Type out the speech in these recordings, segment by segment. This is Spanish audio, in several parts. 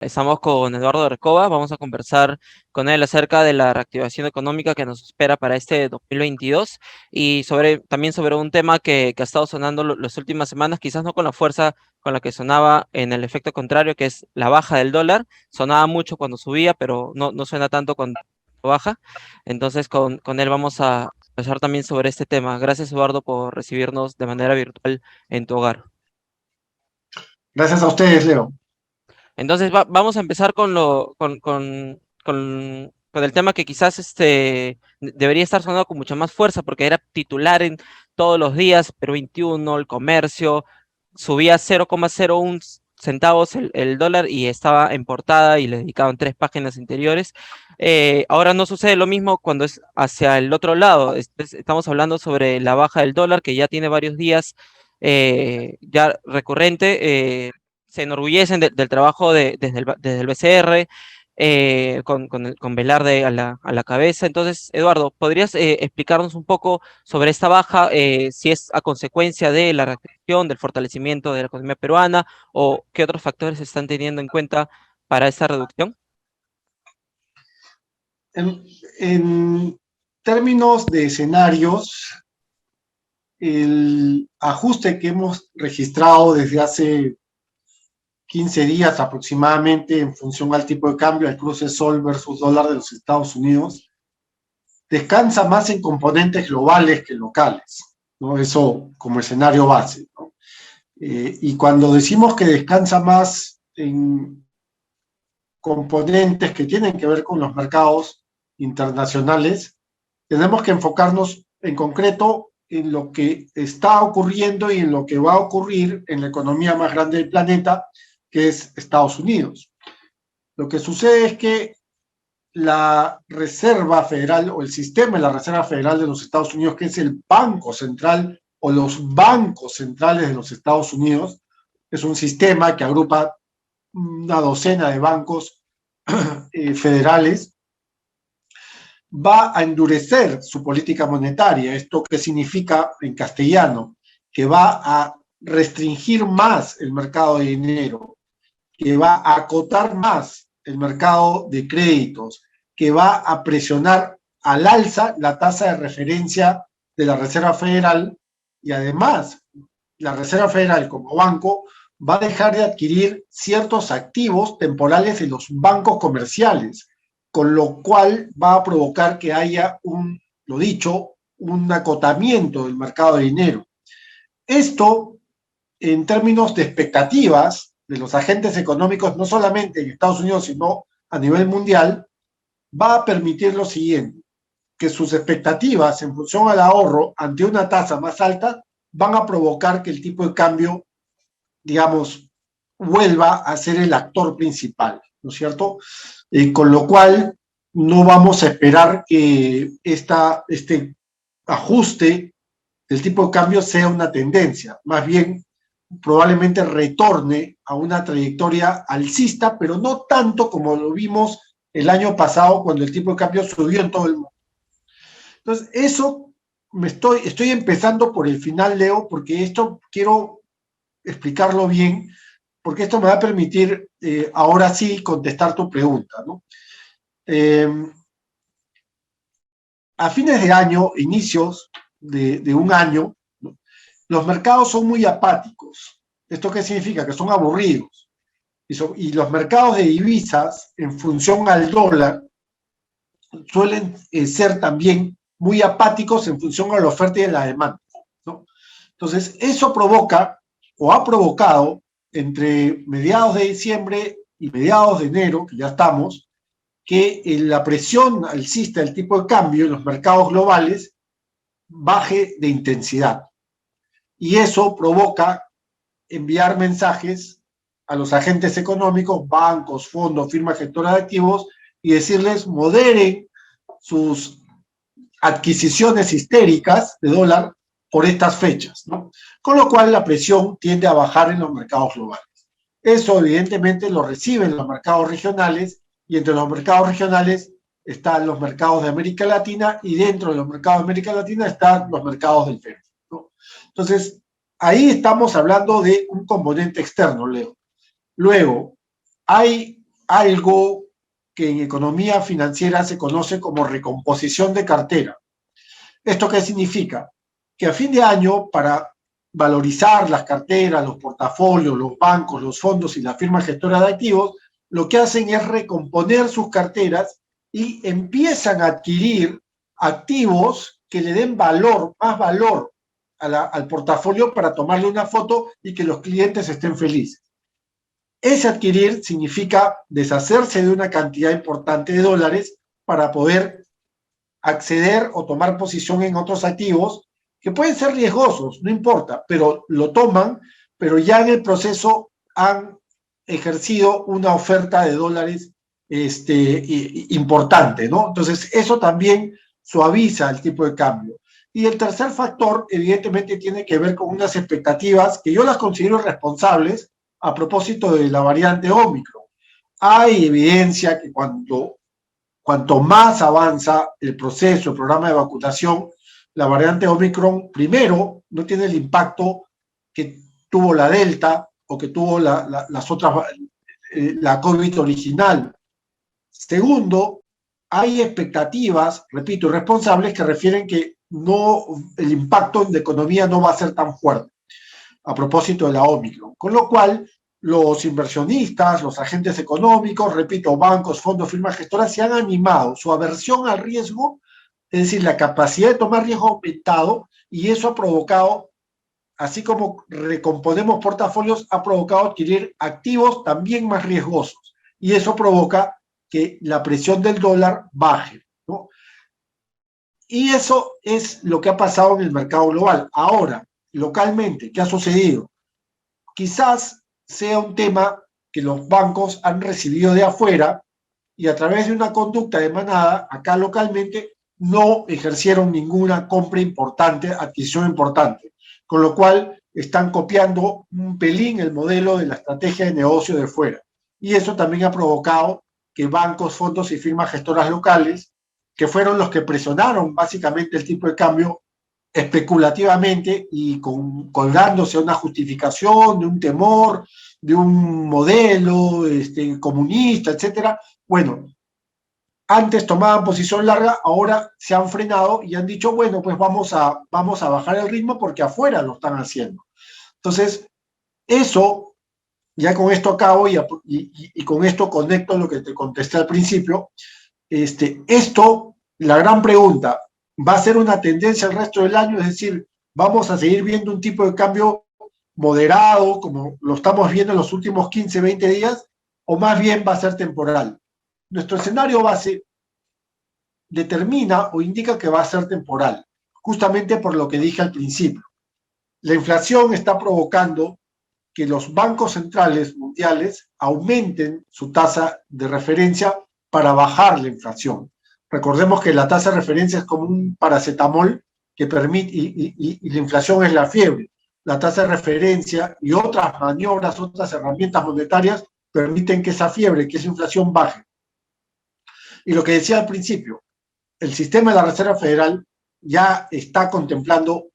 Estamos con Eduardo Recoba, vamos a conversar con él acerca de la reactivación económica que nos espera para este 2022 y también sobre un tema que ha estado sonando las últimas semanas, quizás no con la fuerza con la que sonaba en el efecto contrario, que es la baja del dólar. Sonaba mucho cuando subía, pero no suena tanto cuando baja. Entonces con él vamos a conversar también sobre este tema. Gracias, Eduardo, por recibirnos de manera virtual en tu hogar. Gracias a ustedes, Leo. Entonces vamos a empezar con el tema que quizás debería estar sonando con mucha más fuerza porque era titular en todos los días, Perú 21, el comercio, subía 0,01 centavos el dólar y estaba en portada y le dedicaban 3 páginas interiores. Ahora no sucede lo mismo cuando es hacia el otro lado. Estamos hablando sobre la baja del dólar que ya tiene varios días ya recurrente. Se enorgullecen del trabajo desde el BCR, con Velarde a la cabeza. Entonces, Eduardo, ¿podrías explicarnos un poco sobre esta baja, si es a consecuencia de la reactivación, del fortalecimiento de la economía peruana, o qué otros factores se están teniendo en cuenta para esta reducción? En términos de escenarios, el ajuste que hemos registrado desde hace 15 días aproximadamente en función al tipo de cambio, al cruce sol versus dólar de los Estados Unidos, descansa más en componentes globales que locales, ¿no? Eso como escenario base, ¿no? Y cuando decimos que descansa más en componentes que tienen que ver con los mercados internacionales, tenemos que enfocarnos en concreto en lo que está ocurriendo y en lo que va a ocurrir en la economía más grande del planeta, que es Estados Unidos. Lo que sucede es que la Reserva Federal o el sistema de la Reserva Federal de los Estados Unidos, que es el Banco Central o los bancos centrales de los Estados Unidos, es un sistema que agrupa una docena de bancos federales, va a endurecer su política monetaria. ¿Esto qué significa en castellano? Que va a restringir más el mercado de dinero, que va a acotar más el mercado de créditos, que va a presionar al alza la tasa de referencia de la Reserva Federal y además la Reserva Federal como banco va a dejar de adquirir ciertos activos temporales de los bancos comerciales, con lo cual va a provocar que haya lo dicho, un acotamiento del mercado de dinero. Esto, en términos de expectativas de los agentes económicos, no solamente en Estados Unidos, sino a nivel mundial, va a permitir lo siguiente, que sus expectativas en función al ahorro ante una tasa más alta van a provocar que el tipo de cambio, digamos, vuelva a ser el actor principal, ¿no es cierto? Con lo cual, no vamos a esperar que este ajuste del tipo de cambio sea una tendencia, más bien probablemente retorne a una trayectoria alcista, pero no tanto como lo vimos el año pasado cuando el tipo de cambio subió en todo el mundo. Entonces, eso estoy empezando por el final, Leo, porque esto quiero explicarlo bien, porque esto me va a permitir ahora sí contestar tu pregunta, ¿no? Eh, a fines de año, inicios de un año, ¿no? Los mercados son muy apáticos. ¿Esto qué significa? Que son aburridos. Y los mercados de divisas, en función al dólar, suelen ser también muy apáticos en función a la oferta y a la demanda, ¿no? Entonces, eso provoca o ha provocado entre mediados de diciembre y mediados de enero, que ya estamos, que la presión alcista del tipo de cambio en los mercados globales baje de intensidad. Y eso provoca enviar mensajes a los agentes económicos, bancos, fondos, firmas gestoras de activos, y decirles moderen sus adquisiciones histéricas de dólar por estas fechas, ¿no? Con lo cual la presión tiende a bajar en los mercados globales. Eso evidentemente lo reciben los mercados regionales y entre los mercados regionales están los mercados de América Latina y dentro de los mercados de América Latina están los mercados del Perú, ¿no? Entonces, ahí estamos hablando de un componente externo, Leo. Luego, hay algo que en economía financiera se conoce como recomposición de cartera. ¿Esto qué significa? Que a fin de año, para valorizar las carteras, los portafolios, los bancos, los fondos y las firmas gestoras de activos, lo que hacen es recomponer sus carteras y empiezan a adquirir activos que le den valor, más valor al portafolio para tomarle una foto y que los clientes estén felices. Ese adquirir significa deshacerse de una cantidad importante de dólares para poder acceder o tomar posición en otros activos que pueden ser riesgosos, no importa, pero lo toman, pero ya en el proceso han ejercido una oferta de dólares importante, ¿no? Entonces, eso también suaviza el tipo de cambio. Y el tercer factor, evidentemente, tiene que ver con unas expectativas que yo las considero responsables a propósito de la variante Ómicron. Hay evidencia que cuanto más avanza el proceso, el programa de vacunación, la variante Omicron, primero, no tiene el impacto que tuvo la Delta o que tuvo las otras, la COVID original. Segundo, hay expectativas, repito, irresponsables que refieren que no, el impacto en la economía no va a ser tan fuerte a propósito de la Omicron. Con lo cual, los inversionistas, los agentes económicos, repito, bancos, fondos, firmas gestoras, se han animado. Su aversión al riesgo, es decir, la capacidad de tomar riesgo ha aumentado y eso ha provocado, así como recomponemos portafolios, ha provocado adquirir activos también más riesgosos. Y eso provoca que la presión del dólar baje, ¿no? Y eso es lo que ha pasado en el mercado global. Ahora, localmente, ¿qué ha sucedido? Quizás sea un tema que los bancos han recibido de afuera y a través de una conducta de manada, acá localmente, no ejercieron ninguna compra importante, adquisición importante, con lo cual están copiando un pelín el modelo de la estrategia de negocio de fuera. Y eso también ha provocado que bancos, fondos y firmas gestoras locales, que fueron los que presionaron básicamente el tipo de cambio, especulativamente y colgándose a una justificación de un temor, de un modelo comunista, etcétera. Bueno, antes tomaban posición larga, ahora se han frenado y han dicho, bueno, pues vamos a bajar el ritmo porque afuera lo están haciendo. Entonces, eso, ya con esto acabo y con esto conecto lo que te contesté al principio. Esto, la gran pregunta, ¿va a ser una tendencia el resto del año? Es decir, ¿vamos a seguir viendo un tipo de cambio moderado, como lo estamos viendo en los últimos 15, 20 días, o más bien va a ser temporal? Nuestro escenario base determina o indica que va a ser temporal, justamente por lo que dije al principio. La inflación está provocando que los bancos centrales mundiales aumenten su tasa de referencia para bajar la inflación. Recordemos que la tasa de referencia es como un paracetamol que permite, y la inflación es la fiebre. La tasa de referencia y otras maniobras, otras herramientas monetarias permiten que esa fiebre, que esa inflación baje. Y lo que decía al principio, el sistema de la Reserva Federal ya está contemplando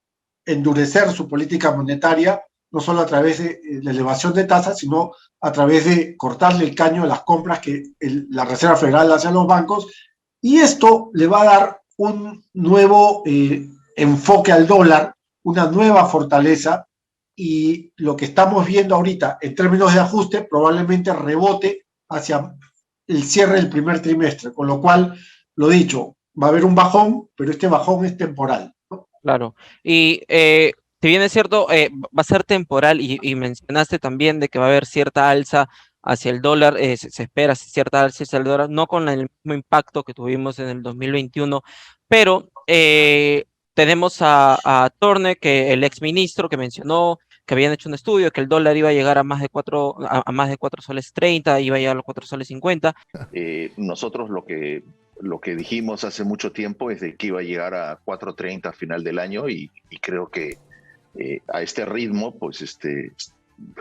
endurecer su política monetaria, no solo a través de la elevación de tasas, sino a través de cortarle el caño a las compras que la Reserva Federal hace a los bancos, y esto le va a dar un nuevo enfoque al dólar, una nueva fortaleza, y lo que estamos viendo ahorita en términos de ajuste probablemente rebote hacia el cierre del primer trimestre, con lo cual, lo dicho, va a haber un bajón, pero este bajón es temporal, ¿no? Claro. Y si bien es cierto, va a ser temporal y mencionaste también de que va a haber cierta alza hacia el dólar, se espera cierta alza hacia el dólar, no con el mismo impacto que tuvimos en el 2021, pero tenemos a Torne, que el exministro que mencionó que habían hecho un estudio, que el dólar iba a llegar a más de 4 soles 30, iba a llegar a los 4 soles 50. Nosotros lo que dijimos hace mucho tiempo es de que iba a llegar a 4.30 a final del año y creo que a este ritmo pues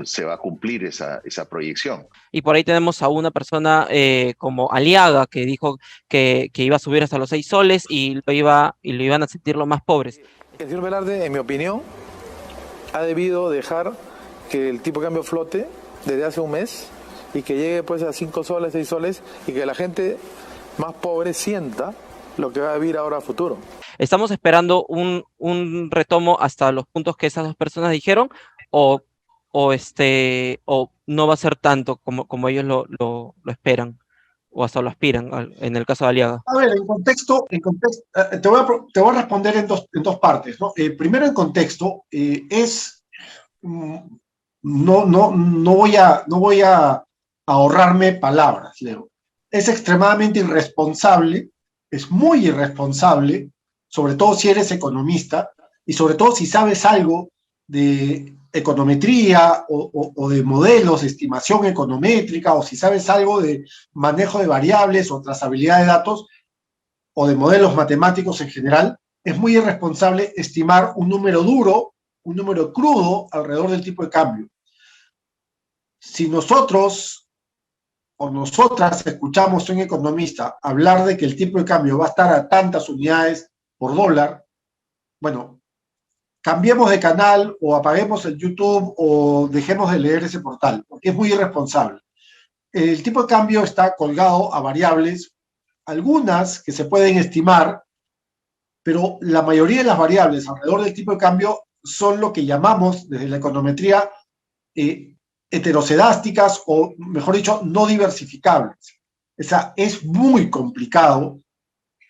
se va a cumplir esa proyección. Y por ahí tenemos a una persona como Aliaga que dijo que iba a subir hasta los 6 soles y lo iban a sentir los más pobres. El señor Velarde, en mi opinión, ha debido dejar que el tipo de cambio flote desde hace un mes y que llegue pues a 5 soles, 6 soles y que la gente más pobre sienta lo que va a vivir ahora a futuro. ¿Estamos esperando un retomo hasta los puntos que esas dos personas dijeron o, o no va a ser tanto como ellos lo esperan o hasta lo aspiran en el caso de Aliaga? A ver, te voy a responder en dos partes, ¿no? Primero, en contexto, no voy a ahorrarme palabras, Leo. Es extremadamente irresponsable, es muy irresponsable, sobre todo si eres economista y sobre todo si sabes algo de econometría o de modelos de estimación econométrica o si sabes algo de manejo de variables o trazabilidad de datos o de modelos matemáticos en general, es muy irresponsable estimar un número duro, un número crudo alrededor del tipo de cambio. Si nosotros o nosotras escuchamos a un economista hablar de que el tipo de cambio va a estar a tantas unidades por dólar, bueno, cambiemos de canal o apaguemos el YouTube o dejemos de leer ese portal, porque es muy irresponsable. El tipo de cambio está colgado a variables, algunas que se pueden estimar, pero la mayoría de las variables alrededor del tipo de cambio son lo que llamamos desde la econometría heteroscedásticas o, mejor dicho, no diversificables. O sea, es muy complicado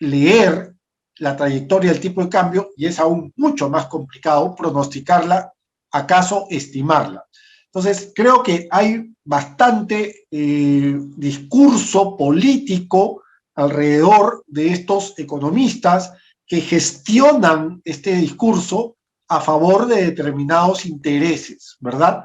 leer la trayectoria del tipo de cambio y es aún mucho más complicado pronosticarla, acaso estimarla. Entonces, creo que hay bastante discurso político alrededor de estos economistas que gestionan este discurso a favor de determinados intereses, ¿verdad?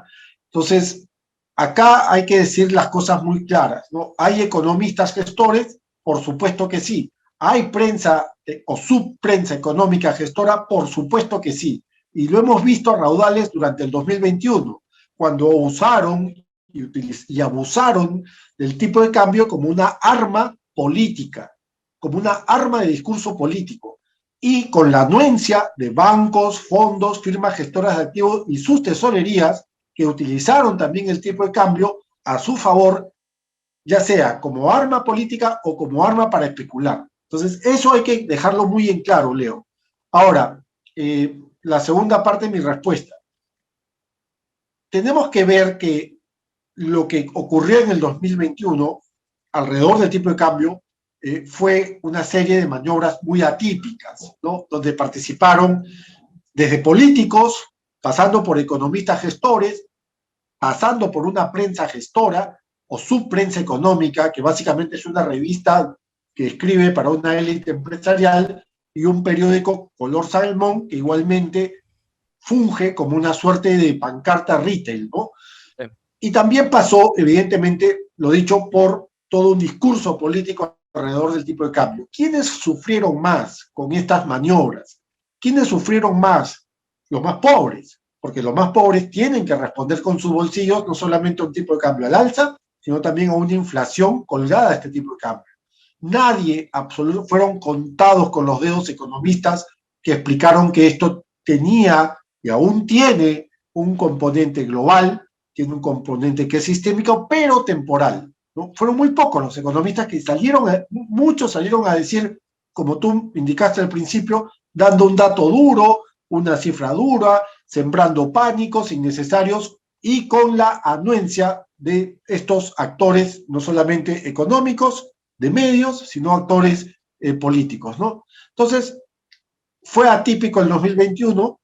Entonces, acá hay que decir las cosas muy claras, ¿no? ¿Hay economistas gestores? Por supuesto que sí. ¿Hay prensa o subprensa económica gestora? Por supuesto que sí. Y lo hemos visto a raudales durante el 2021, cuando usaron y abusaron del tipo de cambio como una arma política, como una arma de discurso político, y con la anuencia de bancos, fondos, firmas gestoras de activos y sus tesorerías, que utilizaron también el tipo de cambio a su favor, ya sea como arma política o como arma para especular. Entonces, eso hay que dejarlo muy en claro, Leo. Ahora, la segunda parte de mi respuesta. Tenemos que ver que lo que ocurrió en el 2021 alrededor del tipo de cambio fue una serie de maniobras muy atípicas, ¿no? Donde participaron desde políticos, pasando por economistas gestores, pasando por una prensa gestora o subprensa económica, que básicamente es una revista que escribe para una élite empresarial, y un periódico color salmón que igualmente funge como una suerte de pancarta retail, ¿no? Sí. Y también pasó, evidentemente, lo dicho, por todo un discurso político alrededor del tipo de cambio. ¿Quiénes sufrieron más con estas maniobras? ¿Quiénes sufrieron más? Los más pobres, porque los más pobres tienen que responder con sus bolsillos no solamente a un tipo de cambio al alza, sino también a una inflación colgada a este tipo de cambio. Nadie, fueron contados con los dedos economistas que explicaron que esto tenía y aún tiene un componente global, tiene un componente que es sistémico, pero temporal, ¿no? Fueron muy pocos los economistas que muchos salieron a decir, como tú indicaste al principio, dando un dato duro, una cifra dura, sembrando pánicos innecesarios y con la anuencia de estos actores, no solamente económicos, de medios, sino actores políticos, ¿no? Entonces, fue atípico el 2021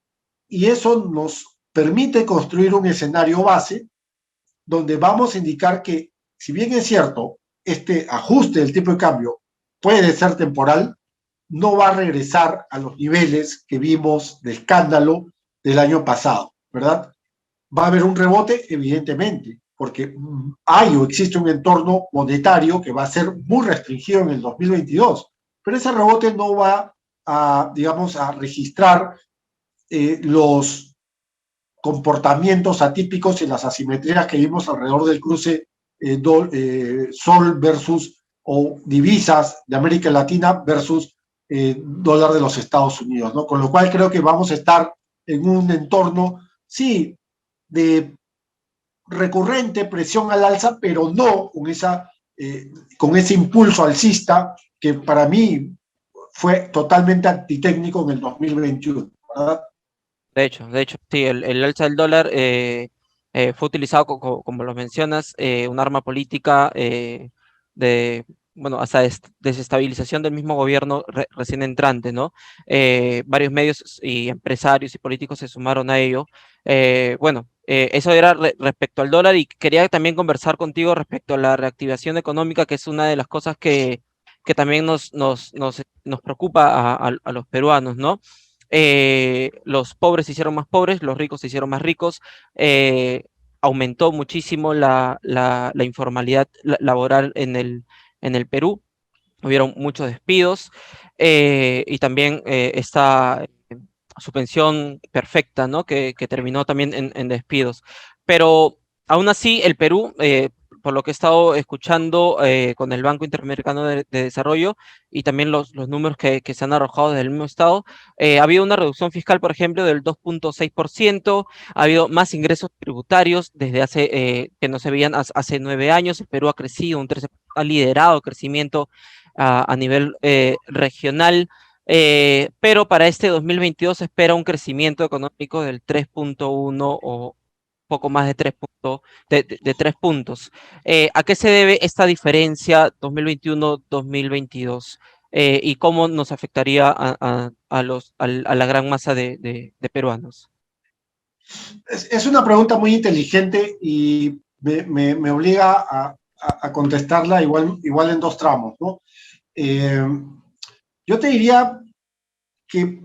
y eso nos permite construir un escenario base donde vamos a indicar que, si bien es cierto, este ajuste del tipo de cambio puede ser temporal, no va a regresar a los niveles que vimos de escándalo del año pasado, ¿verdad? ¿Va a haber un rebote? Evidentemente, porque hay o existe un entorno monetario que va a ser muy restringido en el 2022, pero ese rebote no va a, digamos, a registrar los comportamientos atípicos y las asimetrías que vimos alrededor del cruce sol versus o divisas de América Latina versus dólar de los Estados Unidos, ¿no? Con lo cual creo que vamos a estar en un entorno, sí, de recurrente presión al alza, pero no con ese impulso alcista que para mí fue totalmente antitécnico en el 2021, ¿verdad? De hecho, sí, el alza del dólar fue utilizado, como lo mencionas, un arma política de, bueno, hasta desestabilización del mismo gobierno recién entrante, ¿no? Varios medios y empresarios y políticos se sumaron a ello. Bueno, eso era respecto al dólar y quería también conversar contigo respecto a la reactivación económica, que es una de las cosas que también nos preocupa a los peruanos, ¿no? Los pobres se hicieron más pobres, los ricos se hicieron más ricos, eh, aumentó muchísimo la informalidad laboral en el Perú, hubieron muchos despidos y también esta suspensión perfecta, ¿no? Que terminó también en despidos. Pero aún así, el Perú, por lo que he estado escuchando con el Banco Interamericano de Desarrollo y también los números que se han arrojado desde el mismo estado, ha habido una reducción fiscal, por ejemplo, del 2,6%, ha habido más ingresos tributarios desde que no se veían hace 9 años, el Perú ha crecido un 13%, ha liderado crecimiento a nivel regional, pero para este 2022 se espera un crecimiento económico del 3,1 o poco más de 3 puntos. ¿A qué se debe esta diferencia 2021-2022? ¿Y cómo nos afectaría a la gran masa de peruanos? Es una pregunta muy inteligente y me obliga a contestarla igual en dos tramos, ¿no? Yo te diría que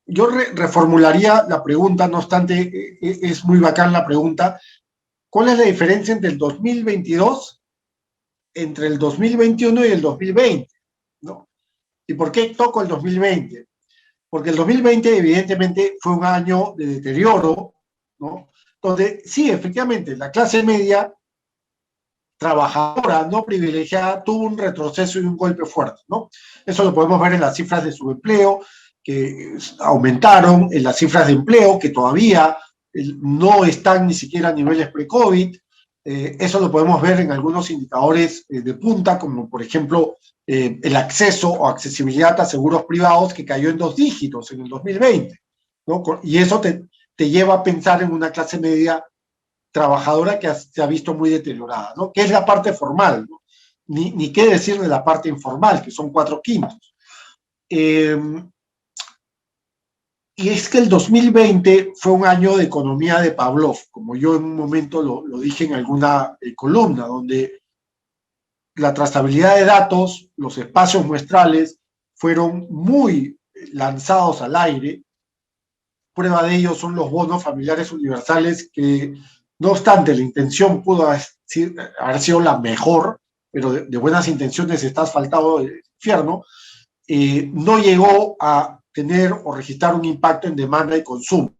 yo reformularía la pregunta, no obstante, es muy bacán la pregunta. ¿Cuál es la diferencia entre el 2022, entre el 2021 y el 2020? ¿No? ¿Y por qué toco el 2020? Porque el 2020 evidentemente fue un año de deterioro, ¿no? Donde sí, efectivamente, la clase media trabajadora, no privilegiada, tuvo un retroceso y un golpe fuerte, ¿no? Eso lo podemos ver en las cifras de subempleo, que aumentaron, en las cifras de empleo, que todavía no están ni siquiera a niveles pre-COVID. Eso lo podemos ver en algunos indicadores de punta, como por ejemplo el acceso o accesibilidad a seguros privados, que cayó en 2 dígitos en el 2020, ¿no? Y eso te lleva a pensar en una clase media trabajadora que se ha visto muy deteriorada, ¿no? Que es la parte formal, ¿no? Ni qué decir de la parte informal, que son 4/5. Y es que el 2020 fue un año de economía de Pavlov, como yo en un momento lo dije en alguna columna, donde la trazabilidad de datos, los espacios muestrales fueron muy lanzados al aire. Prueba de ello son los bonos familiares universales que, no obstante, la intención pudo haber sido la mejor, pero de buenas intenciones está asfaltado el infierno, no llegó a tener o registrar un impacto en demanda y consumo.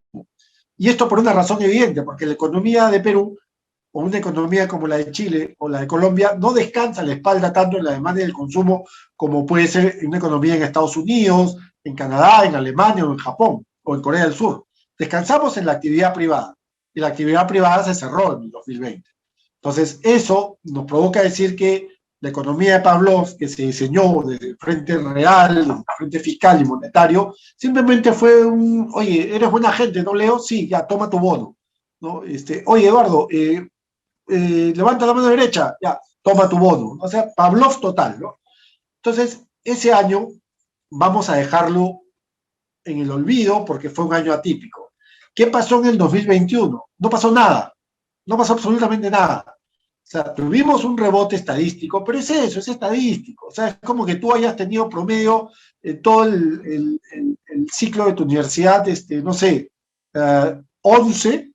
Y esto por una razón evidente, porque la economía de Perú, o una economía como la de Chile o la de Colombia, no descansa la espalda tanto en la demanda y el consumo como puede ser una economía en Estados Unidos, en Canadá, en Alemania o en Japón o en Corea del Sur. Descansamos en la actividad privada y la actividad privada se cerró en el 2020. Entonces, eso nos provoca decir que la economía de Pavlov, que se diseñó desde el frente real, el frente fiscal y monetario, simplemente fue oye, eres buena gente, ¿no, Leo? Sí, ya, toma tu bono, ¿no? Oye, Eduardo, levanta la mano derecha, ya, toma tu bono. O sea, Pavlov total, ¿no? Entonces, ese año vamos a dejarlo en el olvido porque fue un año atípico. ¿Qué pasó en el 2021? No pasó nada, no pasó absolutamente nada. O sea, tuvimos un rebote estadístico, pero es eso, es estadístico. O sea, es como que tú hayas tenido promedio todo el ciclo de tu universidad, no sé, 11,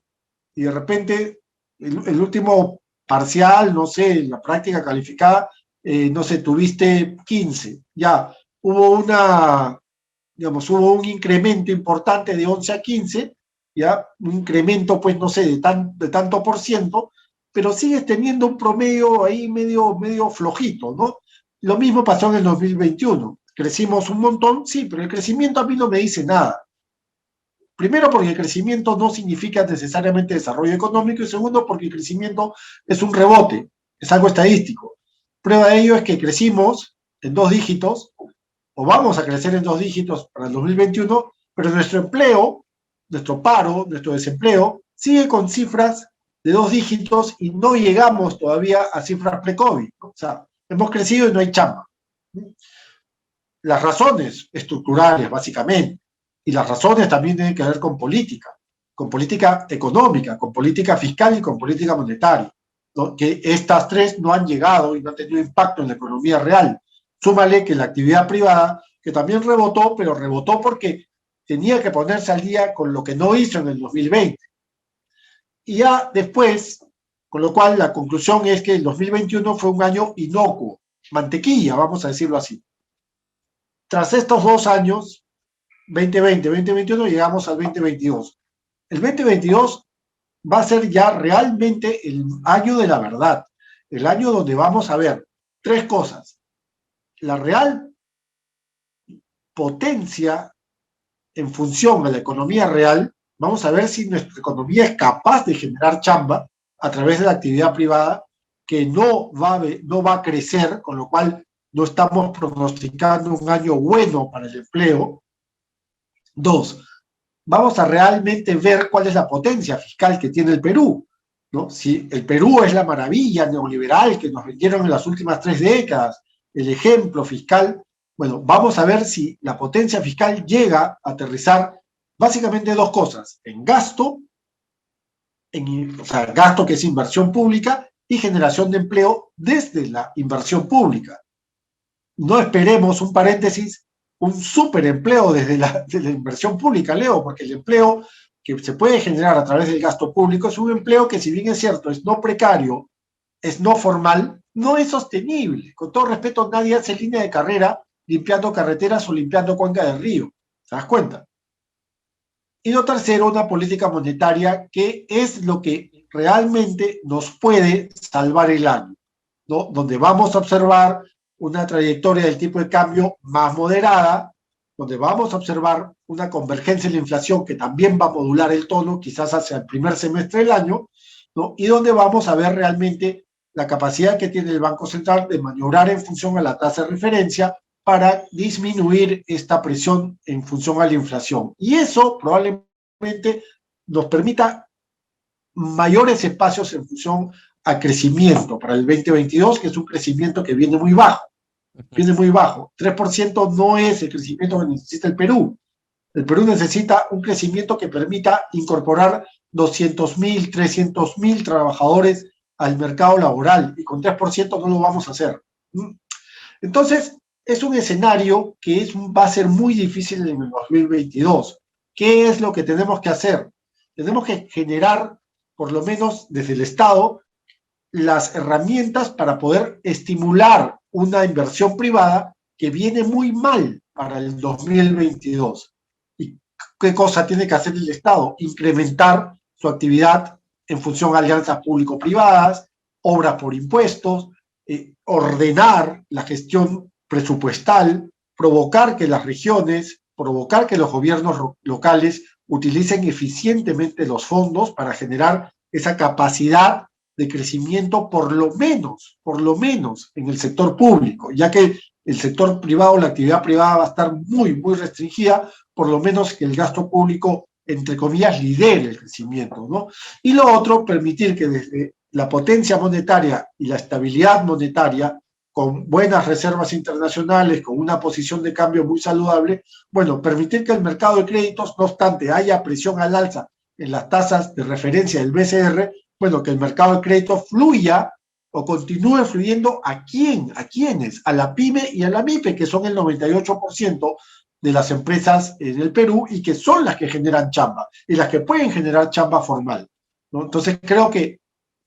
y de repente el último parcial, no sé, la práctica calificada, no sé, tuviste 15. Ya, hubo un incremento importante de 11 a 15, ya, un incremento, pues, no sé, de tanto por ciento, pero sigues teniendo un promedio ahí medio flojito, ¿no? Lo mismo pasó en el 2021. Crecimos un montón, sí, pero el crecimiento a mí no me dice nada. Primero, porque el crecimiento no significa necesariamente desarrollo económico, y segundo, porque el crecimiento es un rebote, es algo estadístico. Prueba de ello es que crecimos en 2 dígitos, o vamos a crecer en 2 dígitos para el 2021, pero nuestro empleo, nuestro paro, nuestro desempleo, sigue con cifras de 2 dígitos y no llegamos todavía a cifras pre-COVID, ¿no? O sea, hemos crecido y no hay chamba. Las razones estructurales, básicamente, y las razones también tienen que ver con política económica, con política fiscal y con política monetaria, ¿no? Que estas tres no han llegado y no han tenido impacto en la economía real. Súmale que la actividad privada, que también rebotó, pero rebotó porque tenía que ponerse al día con lo que no hizo en el 2020. Y ya después, con lo cual la conclusión es que el 2021 fue un año inocuo, mantequilla, vamos a decirlo así. Tras estos 2 años, 2020, 2021, llegamos al 2022. El 2022 va a ser ya realmente el año de la verdad, el año donde vamos a ver 3 cosas. La real potencia en función de la economía real, vamos a ver si nuestra economía es capaz de generar chamba a través de la actividad privada, que no va a crecer, con lo cual no estamos pronosticando un año bueno para el empleo. 2, vamos a realmente ver cuál es la potencia fiscal que tiene el Perú, ¿no? Si el Perú es la maravilla neoliberal que nos vendieron en las últimas 3 décadas, el ejemplo fiscal, bueno, vamos a ver si la potencia fiscal llega a aterrizar básicamente 2 cosas, en gasto, o sea, gasto que es inversión pública y generación de empleo desde la inversión pública. No esperemos, un paréntesis, un superempleo desde la inversión pública, Leo, porque el empleo que se puede generar a través del gasto público es un empleo que, si bien es cierto, es no precario, es no formal, no es sostenible. Con todo respeto, nadie hace línea de carrera limpiando carreteras o limpiando cuenca del río. ¿Te das cuenta? Y lo tercero, una política monetaria que es lo que realmente nos puede salvar el año, ¿no? Donde vamos a observar una trayectoria del tipo de cambio más moderada, donde vamos a observar una convergencia en la inflación que también va a modular el tono, quizás hacia el primer semestre del año, ¿no? Y donde vamos a ver realmente la capacidad que tiene el Banco Central de maniobrar en función a la tasa de referencia para disminuir esta presión en función a la inflación. Y eso probablemente nos permita mayores espacios en función a crecimiento para el 2022, que es un crecimiento que viene muy bajo. Viene muy bajo. 3% no es el crecimiento que necesita el Perú. El Perú necesita un crecimiento que permita incorporar 200.000, 300.000 trabajadores al mercado laboral, y con 3% no lo vamos a hacer. Entonces, es un escenario que va a ser muy difícil en el 2022. ¿Qué es lo que tenemos que hacer? Tenemos que generar, por lo menos desde el Estado, las herramientas para poder estimular una inversión privada que viene muy mal para el 2022. ¿Y qué cosa tiene que hacer el Estado? Incrementar su actividad en función a alianzas público-privadas, obras por impuestos, ordenar la gestión presupuestal, provocar que las regiones, provocar que los gobiernos locales utilicen eficientemente los fondos para generar esa capacidad de crecimiento, por lo menos en el sector público, ya que el sector privado, la actividad privada va a estar muy, muy restringida, por lo menos que el gasto público, entre comillas, lidere el crecimiento, ¿no? Y lo otro, permitir que desde la potencia monetaria y la estabilidad monetaria, con buenas reservas internacionales, con una posición de cambio muy saludable, bueno, permitir que el mercado de créditos, no obstante haya presión al alza en las tasas de referencia del BCR, bueno, que el mercado de crédito fluya o continúe fluyendo ¿a quién? ¿A quiénes? A la PYME y a la MIPE, que son el 98% de las empresas en el Perú y que son las que generan chamba y las que pueden generar chamba formal, ¿no? Entonces creo que,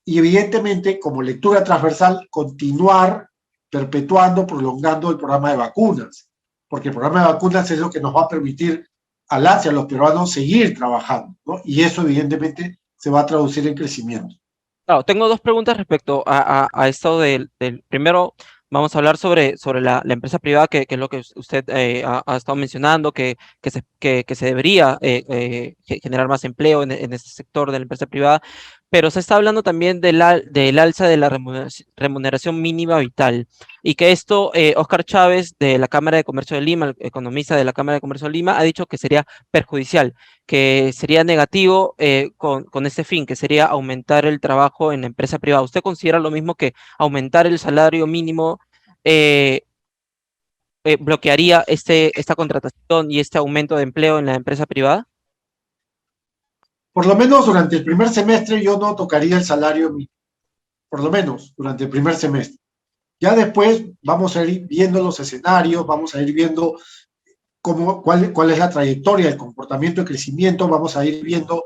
y evidentemente como lectura transversal, continuar perpetuando, prolongando el programa de vacunas, porque el programa de vacunas es lo que nos va a permitir a las y a los peruanos seguir trabajando, ¿no? Y eso evidentemente se va a traducir en crecimiento. Claro, tengo 2 preguntas respecto a esto primero, vamos a hablar sobre la empresa privada, que es lo que usted ha estado mencionando, que se debería generar más empleo en este sector de la empresa privada, pero se está hablando también del alza de la remuneración mínima vital, y que esto, Óscar Chávez, de la Cámara de Comercio de Lima, el economista de la Cámara de Comercio de Lima, ha dicho que sería perjudicial, que sería negativo con este fin, que sería aumentar el trabajo en la empresa privada. ¿Usted considera lo mismo, que aumentar el salario mínimo eh, bloquearía esta contratación y este aumento de empleo en la empresa privada? Por lo menos durante el primer semestre yo no tocaría el salario mínimo, por lo menos durante el primer semestre. Ya después vamos a ir viendo los escenarios, vamos a ir viendo cuál es la trayectoria, el comportamiento de crecimiento, vamos a ir viendo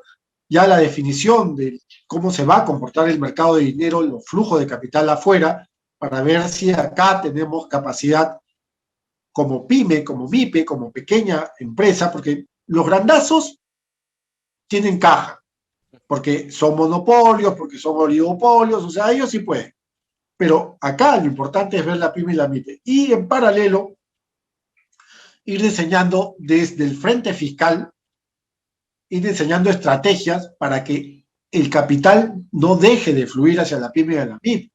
ya la definición de cómo se va a comportar el mercado de dinero, los flujos de capital afuera, para ver si acá tenemos capacidad como pyme, como MIPE, como pequeña empresa, porque los grandazos tienen caja, porque son monopolios, porque son oligopolios, o sea, ellos sí pueden. Pero acá lo importante es ver la pyme y la MIPE. Y en paralelo, ir diseñando desde el frente fiscal, ir diseñando estrategias para que el capital no deje de fluir hacia la pyme y a la MIPE.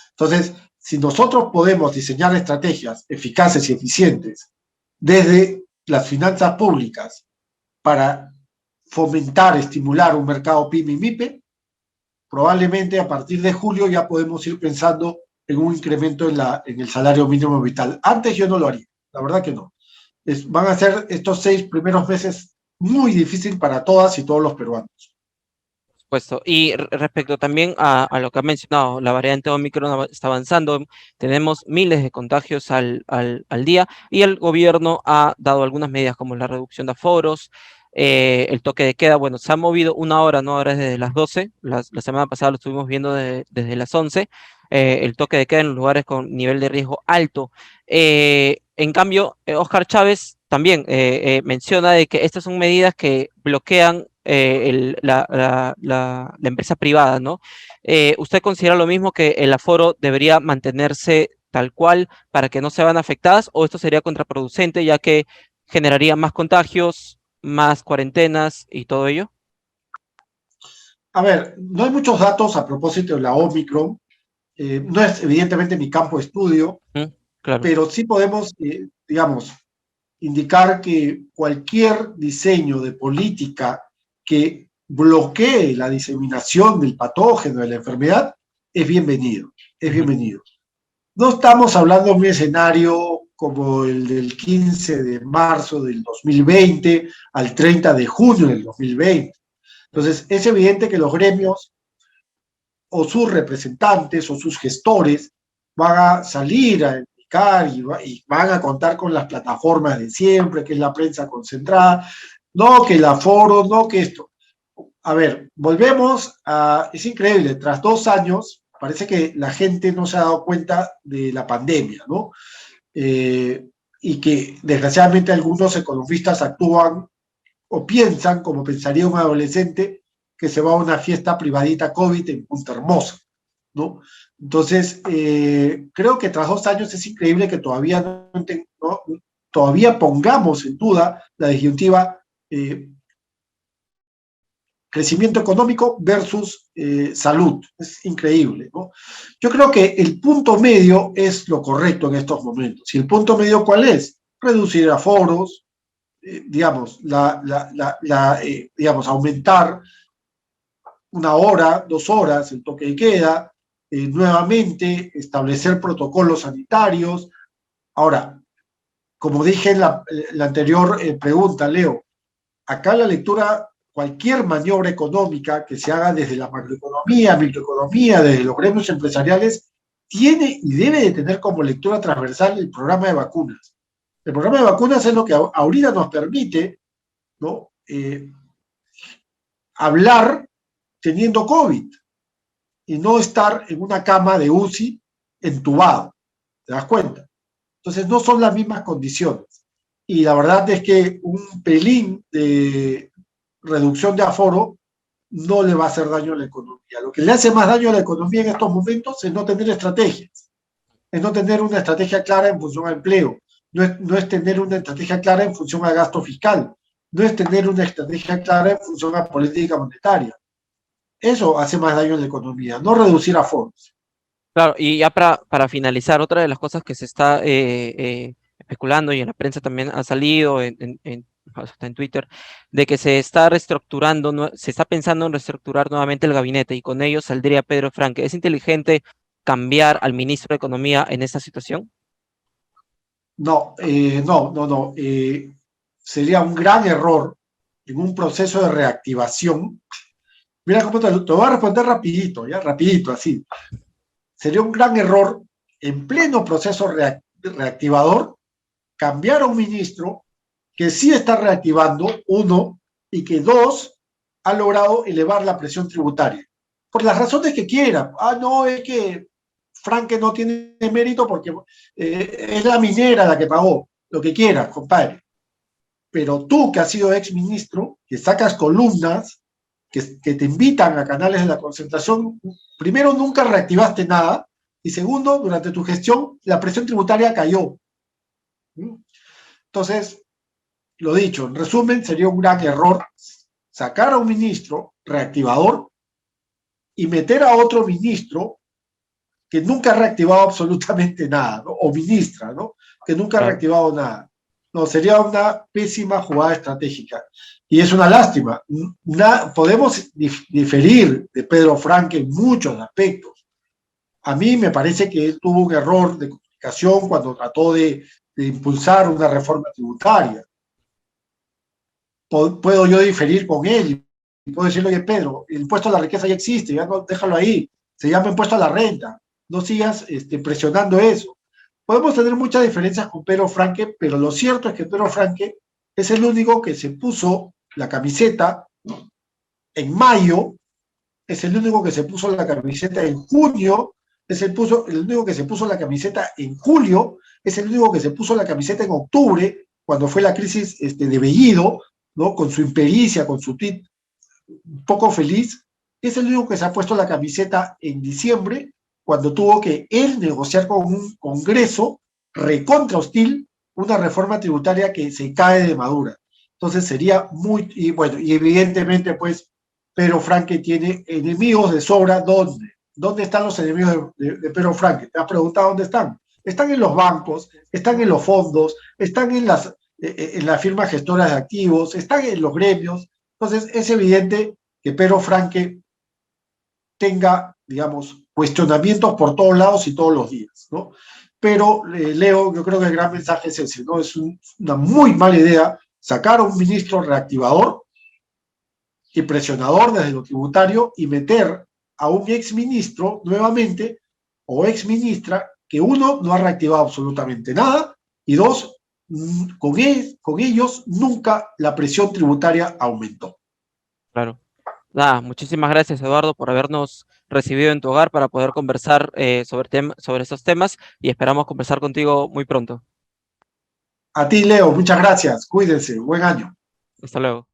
Entonces, si nosotros podemos diseñar estrategias eficaces y eficientes desde las finanzas públicas para fomentar, estimular un mercado pyme y MIPE, probablemente a partir de julio ya podemos ir pensando en un incremento en el salario mínimo vital. Antes yo no lo haría, la verdad que no. Van a ser estos 6 primeros meses muy difíciles para todas y todos los peruanos. Puesto. Y respecto también a lo que ha mencionado, la variante Omicron está avanzando, tenemos miles de contagios al día, y el gobierno ha dado algunas medidas como la reducción de aforos, el toque de queda. Bueno, se ha movido una hora, no ahora es desde las 12, la semana pasada lo estuvimos viendo desde las 11, el toque de queda en los lugares con nivel de riesgo alto. En cambio, Óscar Chávez también menciona de que estas son medidas que bloquean la empresa privada, ¿no? ¿Usted considera lo mismo, que el aforo debería mantenerse tal cual para que no se vean afectadas, o esto sería contraproducente, ya que generaría más contagios, más cuarentenas y todo ello? A ver, no hay muchos datos a propósito de la Omicron. No es evidentemente mi campo de estudio, Claro. pero sí podemos, digamos, indicar que cualquier diseño de política que bloquee la diseminación del patógeno de la enfermedad es bienvenido, es bienvenido. No estamos hablando de un escenario como el del 15 de marzo del 2020 al 30 de junio del 2020. Entonces, es evidente que los gremios o sus representantes o sus gestores van a salir a indicar y van a contar con las plataformas de siempre, que es la prensa concentrada, no que el aforo, no que esto. A ver, volvemos a... Es increíble, tras 2 años, parece que la gente no se ha dado cuenta de la pandemia, ¿no? Y que desgraciadamente algunos economistas actúan o piensan, como pensaría un adolescente, que se va a una fiesta privadita COVID en Punta Hermosa, ¿no? Entonces, creo que tras 2 años es increíble que todavía, ¿no? Todavía pongamos en duda la disyuntiva crecimiento económico versus salud. Es increíble, ¿no? Yo creo que el punto medio es lo correcto en estos momentos. ¿Y el punto medio cuál es? Reducir aforos, digamos, digamos, aumentar 1 hora, 2 horas el toque de queda, nuevamente establecer protocolos sanitarios. Ahora, como dije en la anterior pregunta, Leo, acá la lectura, cualquier maniobra económica que se haga desde la macroeconomía, microeconomía, desde los gremios empresariales, tiene y debe de tener como lectura transversal el programa de vacunas. El programa de vacunas es lo que ahorita nos permite, ¿no? Hablar teniendo COVID y no estar en una cama de UCI entubado. ¿Te das cuenta? Entonces no son las mismas condiciones. Y la verdad es que un pelín de reducción de aforo no le va a hacer daño a la economía. Lo que le hace más daño a la economía en estos momentos es no tener estrategias. es no tener una estrategia clara en función al empleo, no es tener una estrategia clara en función al gasto fiscal, no es tener una estrategia clara en función a la política monetaria. Eso hace más daño en la economía, no reducir aforos. Claro, y ya para finalizar, otra de las cosas que se está especulando y en la prensa también ha salido hasta en Twitter, de que se está reestructurando, se está pensando en reestructurar nuevamente el gabinete y con ello saldría Pedro Franque. ¿Es inteligente cambiar al ministro de Economía en esta situación? No, no. Sería un gran error en un proceso de reactivación. Mira cómo te voy a responder rapidito, ya, rapidito, así. Sería un gran error en pleno proceso reactivador cambiar a un ministro que sí está reactivando, uno, y que dos, ha logrado elevar la presión tributaria. Por las razones que quiera. Ah, no, es que Franque no tiene mérito porque es la minera la que pagó. Lo que quiera, compadre. Pero tú, que has sido ex ministro, que sacas columnas, que te invitan a canales de la concentración, primero, nunca reactivaste nada, y segundo, durante tu gestión, la presión tributaria cayó. Entonces, lo dicho, en resumen, sería un gran error sacar a un ministro reactivador y meter a otro ministro que nunca ha reactivado absolutamente nada, ¿no? O ministra, ¿no? Que nunca ha Claro. reactivado nada. No, sería una pésima jugada estratégica. Y es una lástima. Podemos diferir de Pedro Franque en muchos aspectos. A mí me parece que él tuvo un error de comunicación cuando trató de impulsar una reforma tributaria. Puedo yo diferir con él y puedo decirle, oye, Pedro, el impuesto a la riqueza ya existe, ya no, déjalo ahí, se llama impuesto a la renta, no sigas presionando eso. Podemos tener muchas diferencias con Pedro Franque, pero lo cierto es que Pedro Franque es el único que se puso la camiseta en mayo, es el único que se puso la camiseta en junio, es el único que se puso la camiseta en julio, es el único que se puso la camiseta en octubre, cuando fue la crisis de Bellido, ¿no? Con su impericia, con su tweet poco feliz, es el único que se ha puesto la camiseta en diciembre, cuando tuvo que él negociar con un Congreso recontra hostil una reforma tributaria que se cae de madura. Entonces sería muy, y bueno, y evidentemente pues Pedro Franque tiene enemigos de sobra. ¿Dónde? ¿Dónde están los enemigos de Pedro Franque? ¿Te has preguntado dónde están? Están en los bancos, están en los fondos, están en las firmas gestoras de activos, están en los gremios. Entonces es evidente que Pedro Franque tenga, digamos, cuestionamientos por todos lados y todos los días, ¿no? Pero, Leo, yo creo que el gran mensaje es ese, ¿no? Es una muy mala idea sacar a un ministro reactivador y presionador desde lo tributario y meter a un exministro nuevamente o exministra que, uno, no ha reactivado absolutamente nada y dos, con ellos nunca la presión tributaria aumentó. Claro. Nada, muchísimas gracias, Eduardo, por habernos recibido en tu hogar para poder conversar sobre estos temas y esperamos conversar contigo muy pronto. A ti, Leo, muchas gracias. Cuídense. Buen año. Hasta luego.